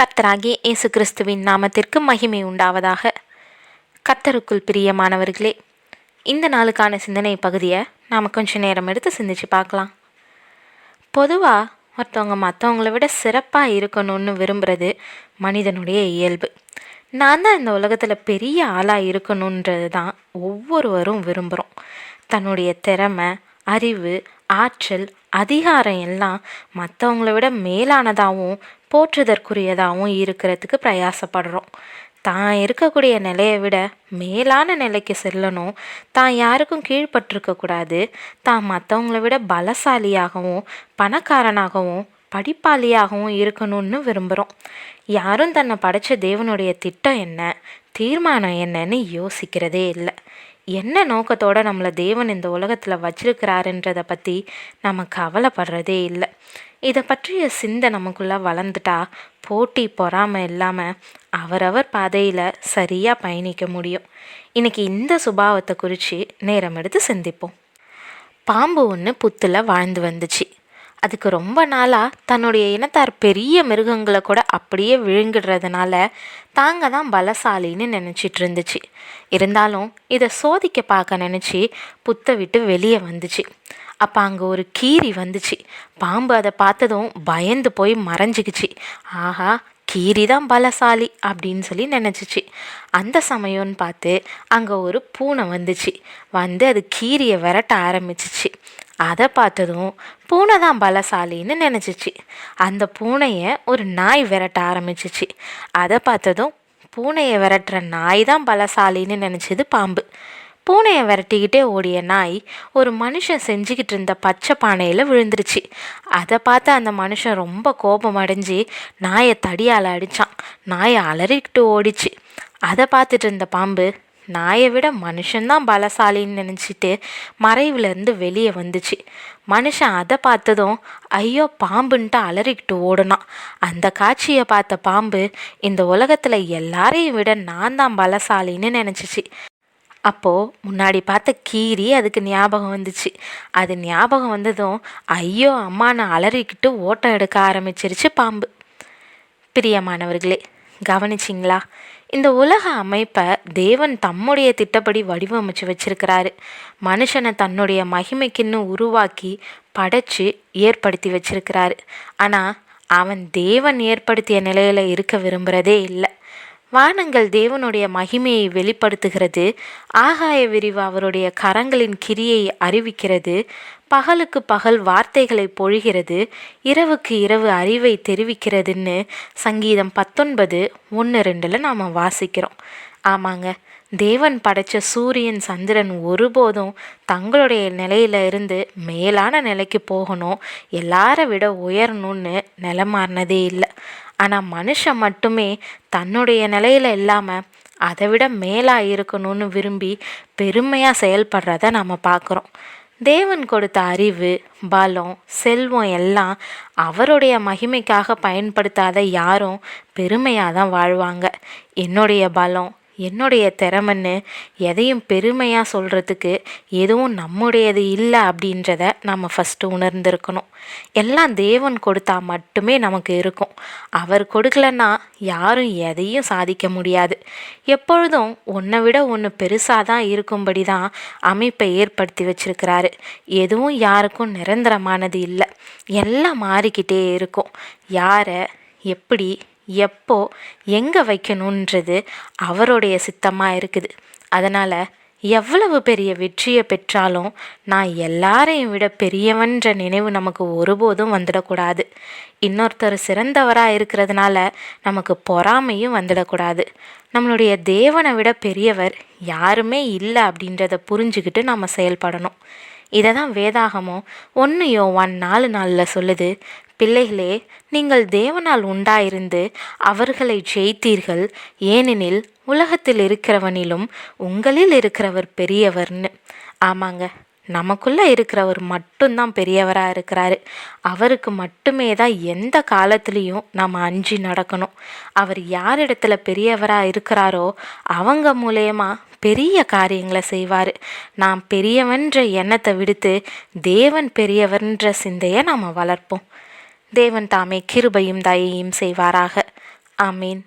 கர்த்தராகிய இயேசு கிறிஸ்துவின் நாமத்திற்கு மகிமை உண்டாவதாக. கர்த்தருக்குள் பிரியமானவர்களே, இந்த நாளுக்கான சிந்தனை பகுதியை நாம் கொஞ்சம் நேரம் எடுத்து சிந்திச்சு பார்க்கலாம். பொதுவாக ஒருத்தவங்க மற்றவங்கள விட சிறப்பாக இருக்கணும்னு விரும்புகிறது மனிதனுடைய இயல்பு. நான் தான் இந்த உலகத்தில் பெரிய ஆளாக இருக்கணுன்றது தான் ஒவ்வொருவரும் விரும்புகிறோம். தன்னுடைய திறமை, அறிவு, ஆற்றல், அதிகாரம் எல்லாம் மற்றவங்கள விட மேலானதாகவும் போற்றுதற்குரியதாகவும் இருக்கிறதுக்கு பிரயாசப்படுறோம். தான் இருக்கக்கூடிய நிலையை விட மேலான நிலைக்கு செல்லணும், தான் யாருக்கும் கீழ்பட்டிருக்கக்கூடாது, தான் மற்றவங்கள விட பலசாலியாகவும் பணக்காரனாகவும் படிப்பாளியாகவும் இருக்கணும்னு விரும்புகிறோம். யாரும் தன்னை படைத்த தேவனுடைய திட்டம் என்ன, தீர்மானம் என்னன்னு யோசிக்கிறதே இல்லை. என்ன நோக்கத்தோடு நம்மளை தேவன் இந்த உலகத்தில் வச்சிருக்கிறாருன்றதை பற்றி நம்ம கவலைப்படுறதே இல்லை. இதை பற்றிய சிந்தை நமக்குள்ளே வளர்ந்துட்டா போட்டி பொறாமை இல்லாமல் அவரவர் பாதையில் சரியாக பயணிக்க முடியும். இன்றைக்கி இந்த சுபாவத்தை குறித்து நேரம் எடுத்து சிந்திப்போம். பாம்பு ஒன்று புத்தில் வாழ்ந்து வந்துச்சு. அதுக்கு ரொம்ப நாளாக தன்னுடைய இனத்தார் பெரிய மிருகங்களை கூட அப்படியே விழுங்கிடுறதுனால தாங்க தான் பலசாலின்னு நினச்சிட்டு இருந்துச்சு. இருந்தாலும் இதை சோதிக்க பார்க்க நினச்சி புத்தை விட்டு வெளியே வந்துச்சு. அப்போ அங்கே ஒரு கீரி வந்துச்சு. பாம்பு அதை பார்த்ததும் பயந்து போய் மறைஞ்சிக்கிச்சு. ஆஹா, கீரி தான் பலசாலி அப்படின்னு சொல்லி நினச்சிச்சு. அந்த சமயம்னு பார்த்து அங்கே ஒரு பூனை வந்துச்சு. வந்து அது கீரியை விரட்ட ஆரம்பிச்சிச்சு. அதை பார்த்ததும் பூனை தான் பலசாலின்னு நினச்சிச்சு. அந்த பூனையை ஒரு நாய் விரட்ட ஆரம்பிச்சிச்சு. அதை பார்த்ததும் பூனையை விரட்டுற நாய் தான் பலசாலின்னு நினச்சிது பாம்பு. பூனையை விரட்டிக்கிட்டே ஓடிய நாய் ஒரு மனுஷன் செஞ்சுக்கிட்டு இருந்த பச்சை பானையில் விழுந்துருச்சு. அதை பார்த்து அந்த மனுஷன் ரொம்ப கோபம் அடைஞ்சு நாயை தடியால் அடித்தான். நாயை அலறிக்கிட்டு ஓடிச்சு. அதை பார்த்துட்டு இருந்த பாம்பு நாயை விட மனுஷன்தான் பலசாலின்னு நினச்சிட்டு மறைவுலேருந்து வெளியே வந்துச்சு. மனுஷன் அதை பார்த்ததும் ஐயோ பாம்புன்ட்டு அலறிக்கிட்டு ஓடுனான். அந்த காட்சியை பார்த்த பாம்பு இந்த உலகத்தில் எல்லாரையும் விட நான் தான் பலசாலின்னு நினச்சிச்சு. அப்போது முன்னாடி பார்த்த கீரி அதுக்கு ஞாபகம் வந்துச்சு. அது ஞாபகம் வந்ததும் ஐயோ அம்மானு அலறிக்கிட்டு ஓட்டம் எடுக்க ஆரம்பிச்சிருச்சு பாம்பு. பிரியமானவர்களே, கவனிச்சிங்களா? இந்த உலக அமைப்பை தேவன் தம்முடைய திட்டப்படி வடிவமைச்சு வச்சிருக்கிறாரு. மனுஷனை தன்னுடைய மகிமைக்குன்னு உருவாக்கி படைச்சு ஏற்படுத்தி வச்சிருக்கிறாரு. ஆனால் அவன் தேவன் ஏற்படுத்திய நிலையில் இருக்க விரும்புகிறதே இல்லை. வானங்கள் தேவனுடைய மகிமையை வெளிப்படுத்துகிறது. ஆகாய விரிவு அவருடைய கரங்களின் கிரியை அறிவிக்கிறது. பகலுக்கு பகல் வார்த்தைகளை பொழிகிறது. இரவுக்கு இரவு அறிவை தெரிவிக்கிறதுன்னு சங்கீதம் 19:1-2 நாம் வாசிக்கிறோம். ஆமாங்க, தேவன் படைத்த சூரியன் சந்திரன் ஒருபோதும் தங்களுடைய நிலையில இருந்து மேலான நிலைக்கு போகணும், எல்லாரை விட உயரணும்னு நிலமாறினதே இல்லை. ஆனால் மனுஷன் மட்டுமே தன்னுடைய நிலையில் இல்லாமல் அதை விட மேலாக இருக்கணும்னு விரும்பி பெருமையாக செயல்படுறத நம்ம பார்க்குறோம். தேவன் கொடுத்த அறிவு, பலம், செல்வம் எல்லாம் அவருடைய மகிமைக்காக பயன்படுத்தாத யாரும் பெருமையாக தான் வாழ்வாங்க. என்னுடைய பலம், என்னுடைய திறமைன்னு எதையும் பெருமையாக சொல்கிறதுக்கு எதுவும் நம்முடையது இல்லை அப்படின்றத நம்ம ஃபஸ்ட்டு உணர்ந்திருக்கணும். எல்லாம் தேவன் கொடுத்தா மட்டுமே நமக்கு இருக்கும். அவர் கொடுக்கலன்னா யாரும் எதையும் சாதிக்க முடியாது. எப்பொழுதும் ஒன்றை விட ஒன்று பெருசாக தான் இருக்கும்படி தான் அமைப்பை ஏற்படுத்தி வச்சிருக்கிறாரு. எதுவும் யாருக்கும் நிரந்தரமானது இல்லை. எல்லாம் மாறிக்கிட்டே இருக்கும். யாரை எப்படி எப்போ எங்கே வைக்கணுன்றது அவருடைய சித்தமாக இருக்குது. அதனால் எவ்வளவு பெரிய வெற்றியை பெற்றாலும் நான் எல்லாரையும் விட பெரியவன்ற நினைவு நமக்கு ஒருபோதும் வந்துடக்கூடாது. இன்னொருத்தர் சிறந்தவராக இருக்கிறதுனால நமக்கு பொறாமையும் வந்துடக்கூடாது. நம்மளுடைய தேவனை விட பெரியவர் யாருமே இல்லை அப்படின்றத புரிஞ்சுக்கிட்டு நம்ம செயல்படணும். இதை தான் வேதாகமம் 1 யோவான் 4:4 சொல்லுது. பிள்ளைகளே, நீங்கள் தேவனால் உண்டாயிருந்து அவர்களை ஜெயித்தீர்கள், ஏனெனில் உலகத்தில் இருக்கிறவனிலும் உங்களில் இருக்கிறவர் பெரியவர்னு. ஆமாங்க, நமக்குள்ளே இருக்கிறவர் மட்டும்தான் பெரியவராக இருக்கிறாரு. அவருக்கு மட்டுமே தான் எந்த காலத்துலேயும் நம்ம அஞ்சி நடக்கணும். அவர் யாரிடத்துல பெரியவராக இருக்கிறாரோ அவங்க மூலயமா பெரிய காரியங்களை செய்வார். நாம் பெரியவன்ற எண்ணத்தை விடுத்து தேவன் பெரியவர்ன்ற சிந்தையை நாம் வளர்ப்போம். தேவன் தாமே கிருபையும் தயையும் செய்வாராக. ஆமீன்.